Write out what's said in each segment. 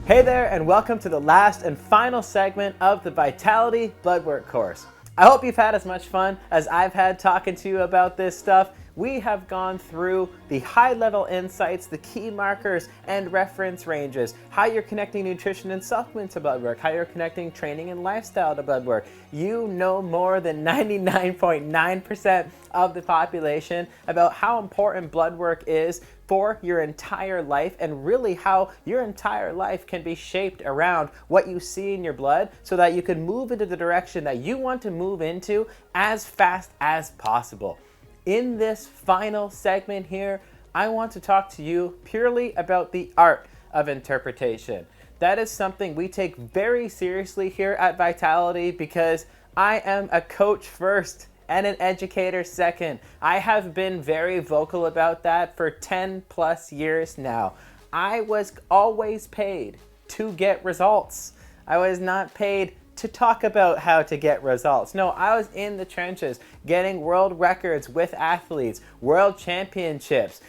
Hey there, and welcome to the last and final segment of the Vitality Bloodwork course. I hope you've had as much fun as I've had talking to you about this stuff. We have gone through the high-level insights, the key markers and reference ranges, how you're connecting nutrition and supplements to blood work, how you're connecting training and lifestyle to blood work. You know more than 99.9% of the population about how important blood work is for your entire life, and really how your entire life can be shaped around what you see in your blood so that you can move into the direction that you want to move into as fast as possible. In this final segment here, I want to talk to you purely about the art of interpretation. That is something we take very seriously here at Vitality because I am a coach first and an educator second. I have been very vocal about that for 10 plus years now. I was always paid to get results. I was not paid to talk about how to get results. No, I was in the trenches getting world records with athletes, world championships,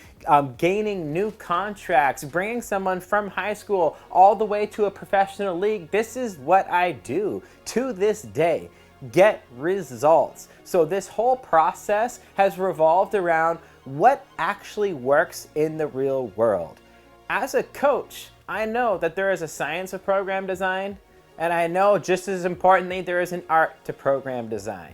gaining new contracts, bringing someone from high school all the way to a professional league. This is what I do to this day. Get results. So this whole process has revolved around what actually works in the real world. As a coach, I know that there is a science of program design, and I know just as importantly, there is an art to program design.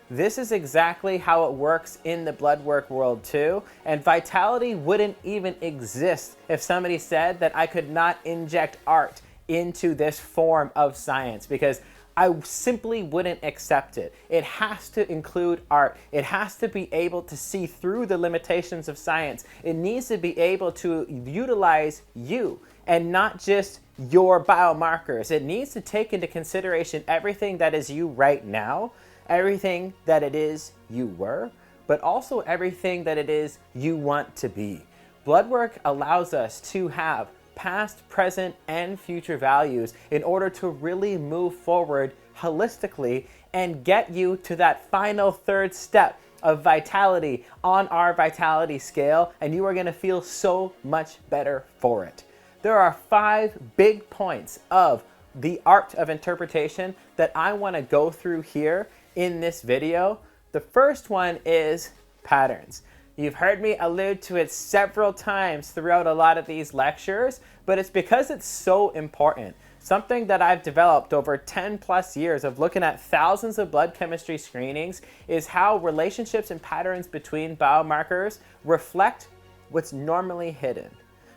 This is exactly how it works in the blood work world too, and Vitality wouldn't even exist if somebody said that I could not inject art into this form of science, because I simply wouldn't accept it. It has to include art. It has to be able to see through the limitations of science. It needs to be able to utilize you and not just your biomarkers. It needs to take into consideration everything that is you right now, everything that it is you were, but also everything that it is you want to be. Blood work allows us to have past, present, and future values in order to really move forward holistically and get you to that final third step of vitality on our vitality scale, and you are going to feel so much better for it. There are 5 big points of the art of interpretation that I want to go through here in this video. The first one is patterns. You've heard me allude to it several times throughout a lot of these lectures, but it's because it's so important. Something that I've developed over 10 plus years of looking at thousands of blood chemistry screenings is how relationships and patterns between biomarkers reflect what's normally hidden.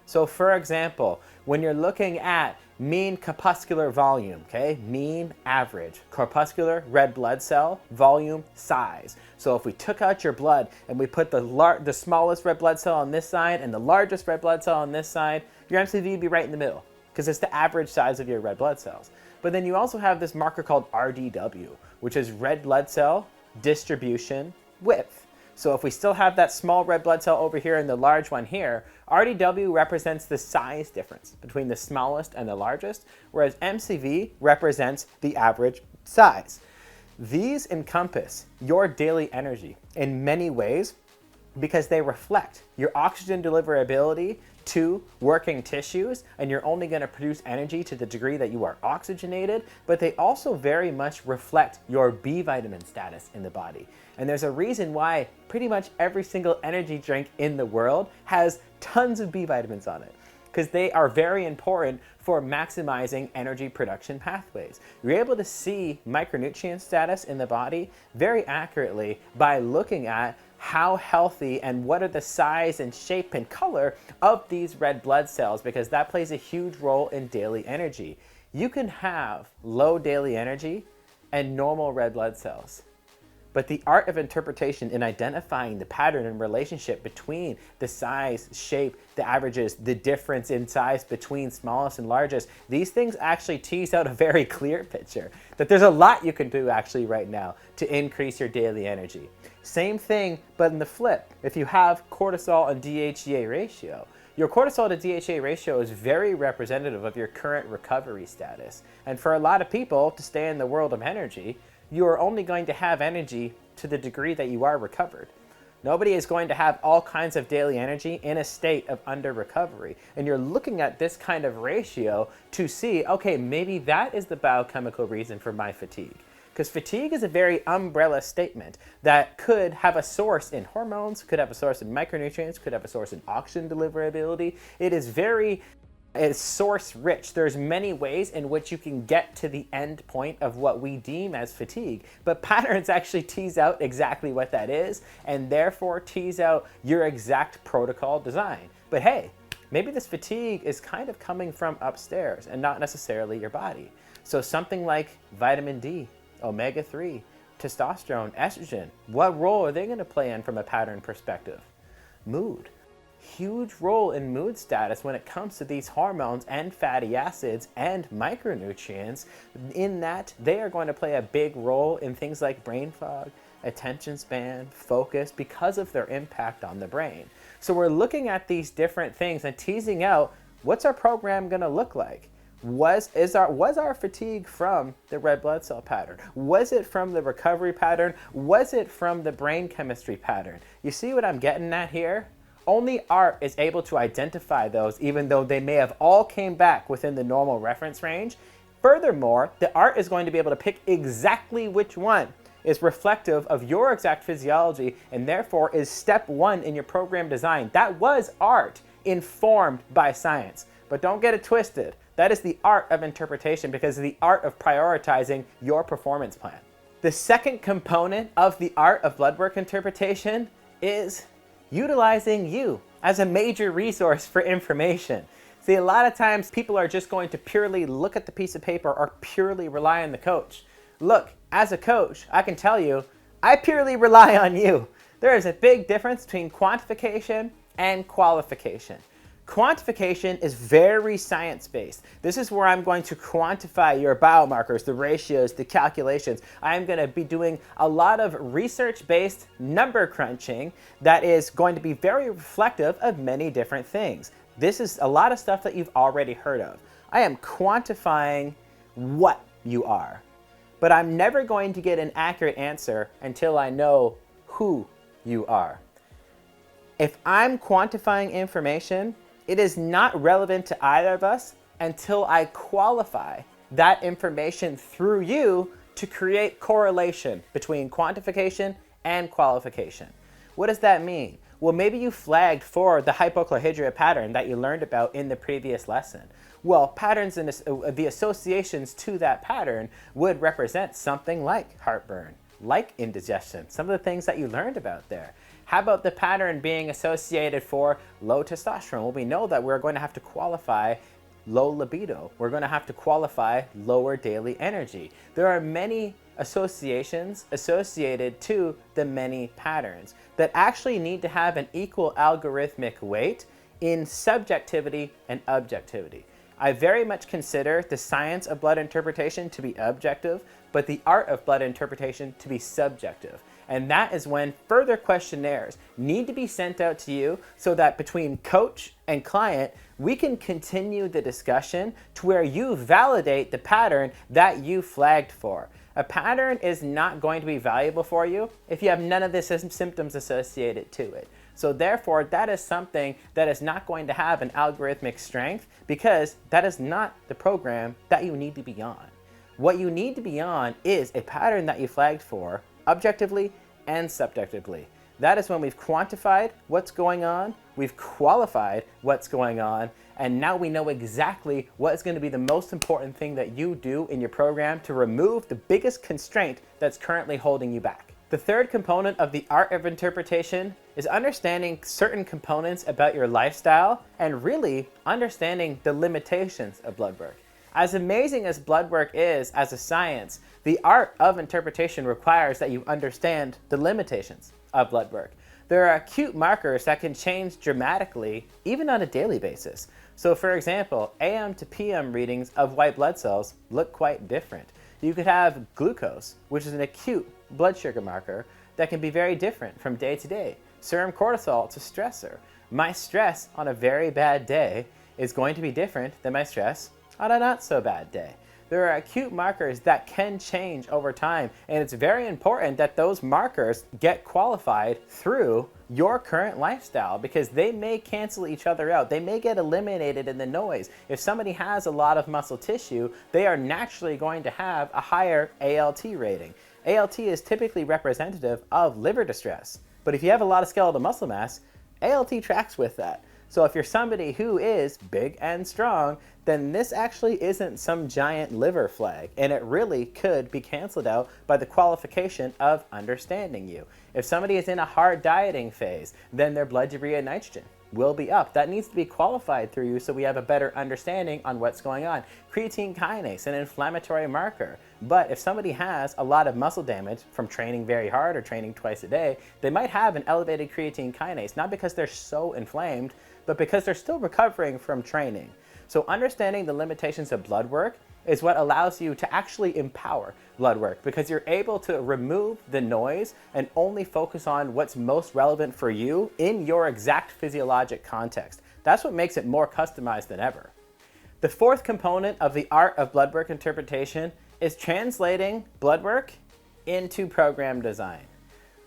So for example, when you're looking at mean corpuscular volume, okay, mean average, corpuscular red blood cell volume size. So if we took out your blood and we put the smallest red blood cell on this side and the largest red blood cell on this side, your MCV would be right in the middle because it's the average size of your red blood cells. But then you also have this marker called RDW, which is red blood cell distribution width. So if we still have that small red blood cell over here and the large one here, RDW represents the size difference between the smallest and the largest, whereas MCV represents the average size. These encompass your daily energy in many ways because they reflect your oxygen deliverability to working tissues, and you're only going to produce energy to the degree that you are oxygenated, but they also very much reflect your B vitamin status in the body. And there's a reason why pretty much every single energy drink in the world has tons of B vitamins on it, because they are very important for maximizing energy production pathways. You're able to see micronutrient status in the body very accurately by looking at how healthy and what are the size and shape and color of these red blood cells, because that plays a huge role in daily energy. You can have low daily energy and normal red blood cells. But the art of interpretation in identifying the pattern and relationship between the size, shape, the averages, the difference in size between smallest and largest, these things actually tease out a very clear picture that there's a lot you can do actually right now to increase your daily energy. Same thing, but in the flip. If you have cortisol and DHEA ratio, your cortisol to DHEA ratio is very representative of your current recovery status. And for a lot of people to stay in the world of energy, you are only going to have energy to the degree that you are recovered. Nobody is going to have all kinds of daily energy in a state of under recovery. And you're looking at this kind of ratio to see, okay, maybe that is the biochemical reason for my fatigue. Because fatigue is a very umbrella statement that could have a source in hormones, could have a source in micronutrients, could have a source in oxygen deliverability. It's source rich. There's many ways in which you can get to the end point of what we deem as fatigue, but patterns actually tease out exactly what that is and therefore tease out your exact protocol design. But hey, maybe this fatigue is kind of coming from upstairs and not necessarily your body. So something like vitamin D, omega-3, testosterone, estrogen, what role are they going to play in from a pattern perspective? Mood. Huge role in mood status when it comes to these hormones and fatty acids and micronutrients, in that they are going to play a big role in things like brain fog, attention span, focus, because of their impact on the brain. So we're looking at these different things and teasing out, what's our program going to look like? Was our fatigue from the red blood cell pattern? Was it from the recovery pattern? Was it from the brain chemistry pattern? You see what I'm getting at here? Only art is able to identify those, even though they may have all came back within the normal reference range. Furthermore, the art is going to be able to pick exactly which one is reflective of your exact physiology and therefore is step one in your program design. That was art informed by science. But don't get it twisted. That is the art of interpretation, because of the art of prioritizing your performance plan. The second component of the art of blood work interpretation is utilizing you as a major resource for information. See, a lot of times people are just going to purely look at the piece of paper or purely rely on the coach. Look, as a coach, I can tell you, I purely rely on you. There is a big difference between quantification and qualification. Quantification is very science-based. This is where I'm going to quantify your biomarkers, the ratios, the calculations. I'm going to be doing a lot of research-based number crunching that is going to be very reflective of many different things. This is a lot of stuff that you've already heard of. I am quantifying what you are, but I'm never going to get an accurate answer until I know who you are. If I'm quantifying information, it is not relevant to either of us until I qualify that information through you to create correlation between quantification and qualification. What does that mean? Well, maybe you flagged for the hypochlorhydria pattern that you learned about in the previous lesson. Well, patterns and the associations to that pattern would represent something like heartburn, like indigestion, some of the things that you learned about there. How about the pattern being associated for low testosterone? Well, we know that we're going to have to qualify low libido. We're going to have to qualify lower daily energy. There are many associations associated to the many patterns that actually need to have an equal algorithmic weight in subjectivity and objectivity. I very much consider the science of blood interpretation to be objective, but the art of blood interpretation to be subjective. And that is when further questionnaires need to be sent out to you so that between coach and client, we can continue the discussion to where you validate the pattern that you flagged for. A pattern is not going to be valuable for you if you have none of the symptoms associated to it. So therefore, that is something that is not going to have an algorithmic strength, because that is not the program that you need to be on. What you need to be on is a pattern that you flagged for objectively and subjectively. That is when we've quantified what's going on, we've qualified what's going on, and now we know exactly what is going to be the most important thing that you do in your program to remove the biggest constraint that's currently holding you back. The third component of the art of interpretation is understanding certain components about your lifestyle and really understanding the limitations of blood work. As amazing as blood work is as a science, the art of interpretation requires that you understand the limitations of blood work. There are acute markers that can change dramatically, even on a daily basis. So for example, AM to PM readings of white blood cells look quite different. You could have glucose, which is an acute blood sugar marker that can be very different from day to day. Serum cortisol, it's a stressor. My stress on a very bad day is going to be different than my stress on a not so bad day. there are acute markers that can change over time, and it's very important that those markers get qualified through your current lifestyle, because they may cancel each other out. They may get eliminated in the noise. If somebody has a lot of muscle tissue, they are naturally going to have a higher ALT rating. ALT is typically representative of liver distress, but if you have a lot of skeletal muscle mass, ALT tracks with that. So if you're somebody who is big and strong, then this actually isn't some giant liver flag, and it really could be canceled out by the qualification of understanding you. If somebody is in a hard dieting phase, then their blood urea nitrogen will be up. That needs to be qualified through you so we have a better understanding on what's going on. Creatine kinase, an inflammatory marker. But if somebody has a lot of muscle damage from training very hard or training twice a day, they might have an elevated creatine kinase, not because they're so inflamed, but because they're still recovering from training. So understanding the limitations of blood work is what allows you to actually empower blood work, because you're able to remove the noise and only focus on what's most relevant for you in your exact physiologic context. That's what makes it more customized than ever. The fourth component of the art of blood work interpretation is translating blood work into program design.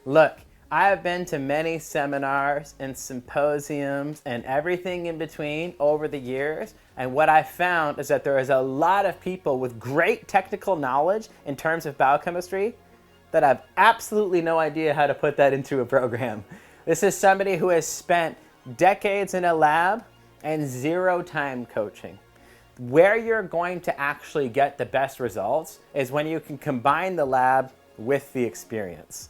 Look, I have been to many seminars and symposiums and everything in between over the years, and what I found is that there is a lot of people with great technical knowledge in terms of biochemistry that have absolutely no idea how to put that into a program. This is somebody who has spent decades in a lab and zero time coaching. Where you're going to actually get the best results is when you can combine the lab with the experience.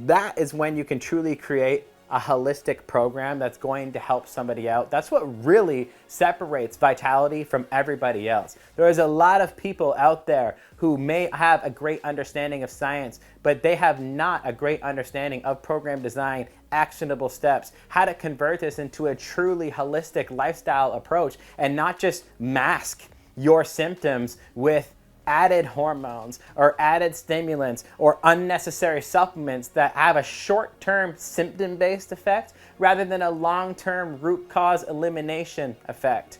That is when you can truly create a holistic program that's going to help somebody out. That's what really separates Vitality from everybody else. There is a lot of people out there who may have a great understanding of science, but they have not a great understanding of program design, actionable steps, how to convert this into a truly holistic lifestyle approach and not just mask your symptoms with added hormones or added stimulants or unnecessary supplements that have a short-term symptom-based effect rather than a long-term root cause elimination effect.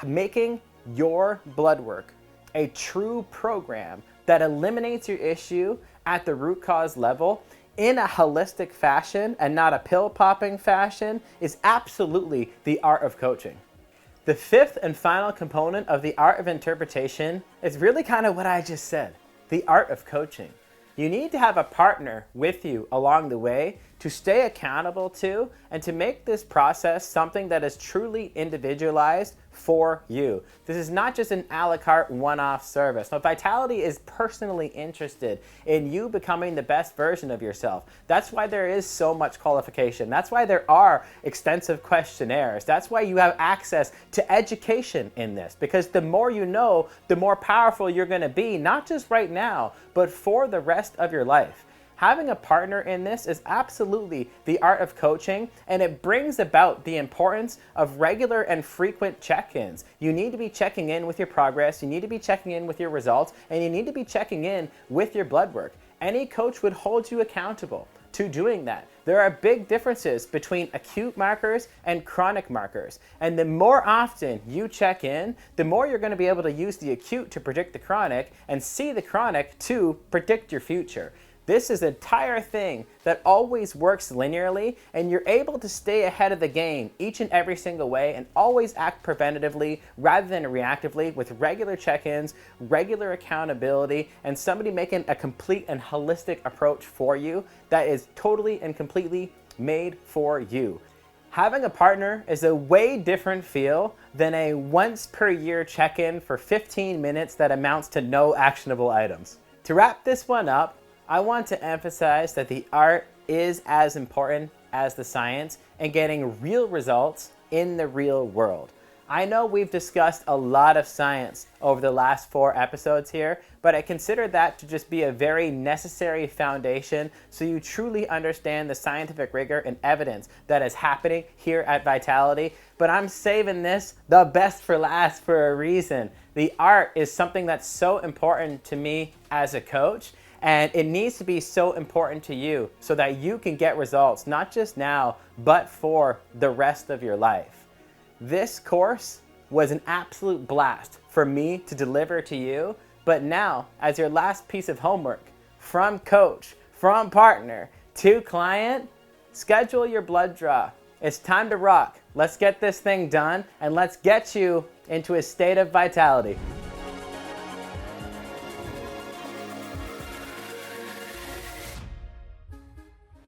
Making your blood work a true program that eliminates your issue at the root cause level in a holistic fashion and not a pill-popping fashion is absolutely the art of coaching. The fifth and final component of the art of interpretation is really kind of what I just said, the art of coaching. You need to have a partner with you along the way to stay accountable to and to make this process something that is truly individualized for you. This is not just an a la carte one-off service. Now, Vitality is personally interested in you becoming the best version of yourself. That's why there is so much qualification. That's why there are extensive questionnaires. That's why you have access to education in this, because the more you know, the more powerful you're going to be, not just right now, but for the rest of your life. Having a partner in this is absolutely the art of coaching, and it brings about the importance of regular and frequent check-ins. You need to be checking in with your progress, you need to be checking in with your results, and you need to be checking in with your blood work. Any coach would hold you accountable to doing that. There are big differences between acute markers and chronic markers, and the more often you check in, the more you're going to be able to use the acute to predict the chronic and see the chronic to predict your future. This is an entire thing that always works linearly, and you're able to stay ahead of the game each and every single way and always act preventatively rather than reactively with regular check-ins, regular accountability, and somebody making a complete and holistic approach for you that is totally and completely made for you. Having a partner is a way different feel than a once per year check-in for 15 minutes that amounts to no actionable items. To wrap this one up, I want to emphasize that the art is as important as the science and getting real results in the real world. I know we've discussed a lot of science over the last 4 episodes here, but I consider that to just be a very necessary foundation so you truly understand the scientific rigor and evidence that is happening here at Vitality. But I'm saving this the best for last for a reason. The art is something that's so important to me as a coach, and it needs to be so important to you so that you can get results, not just now, but for the rest of your life. This course was an absolute blast for me to deliver to you. But now, as your last piece of homework, from coach, from partner to client, schedule your blood draw. It's time to rock. Let's get this thing done and let's get you into a state of vitality.